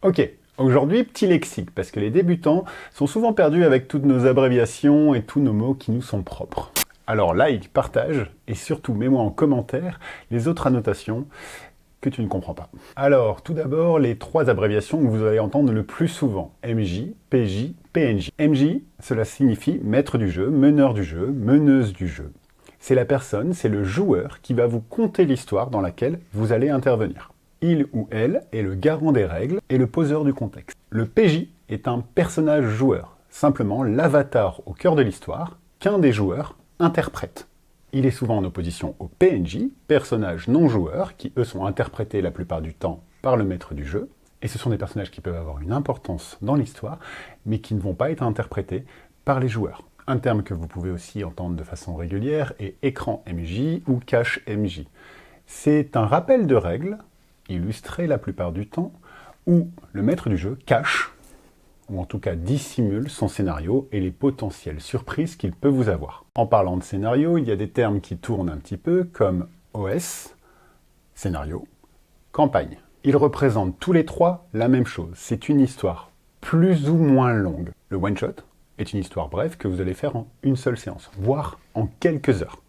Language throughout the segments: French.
Ok, aujourd'hui, petit lexique, parce que les débutants sont souvent perdus avec toutes nos abréviations et tous nos mots qui nous sont propres. Alors like, partage, et surtout mets-moi en commentaire les autres annotations que tu ne comprends pas. Alors, tout d'abord, les trois abréviations que vous allez entendre le plus souvent. MJ, PJ, PNJ. MJ, cela signifie maître du jeu, meneur du jeu, meneuse du jeu. C'est la personne, c'est le joueur qui va vous conter l'histoire dans laquelle vous allez intervenir. Il ou elle est le garant des règles et le poseur du contexte. Le PJ est un personnage joueur, simplement l'avatar au cœur de l'histoire qu'un des joueurs interprète. Il est souvent en opposition au PNJ, personnages non joueurs, qui eux sont interprétés la plupart du temps par le maître du jeu, et ce sont des personnages qui peuvent avoir une importance dans l'histoire, mais qui ne vont pas être interprétés par les joueurs. Un terme que vous pouvez aussi entendre de façon régulière est écran MJ ou cache MJ. C'est un rappel de règles, illustré la plupart du temps, où le maître du jeu cache, ou en tout cas dissimule son scénario et les potentielles surprises qu'il peut vous avoir. En parlant de scénario, il y a des termes qui tournent un petit peu, comme OS, scénario, campagne. Ils représentent tous les trois la même chose, c'est une histoire plus ou moins longue. Le one-shot est une histoire brève que vous allez faire en une seule séance, voire en quelques heures.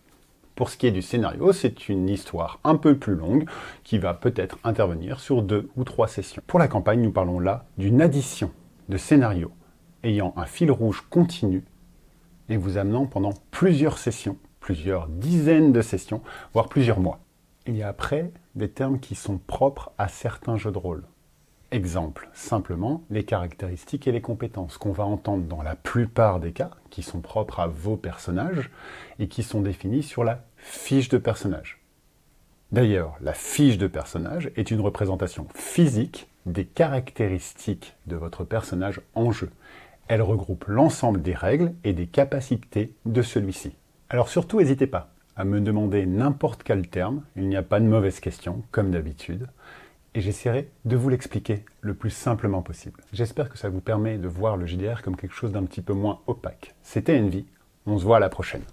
Pour ce qui est du scénario, c'est une histoire un peu plus longue qui va peut-être intervenir sur 2 ou 3 sessions. Pour la campagne, nous parlons là d'une addition de scénarios ayant un fil rouge continu et vous amenant pendant plusieurs sessions, plusieurs dizaines de sessions, voire plusieurs mois. Il y a après des termes qui sont propres à certains jeux de rôle. Exemple, simplement les caractéristiques et les compétences qu'on va entendre dans la plupart des cas, qui sont propres à vos personnages et qui sont définis sur la fiche de personnage. D'ailleurs, la fiche de personnage est une représentation physique des caractéristiques de votre personnage en jeu. Elle regroupe l'ensemble des règles et des capacités de celui-ci. Alors surtout, n'hésitez pas à me demander n'importe quel terme, il n'y a pas de mauvaise question, comme d'habitude, et j'essaierai de vous l'expliquer le plus simplement possible. J'espère que ça vous permet de voir le JDR comme quelque chose d'un petit peu moins opaque. C'était Envy, on se voit à la prochaine.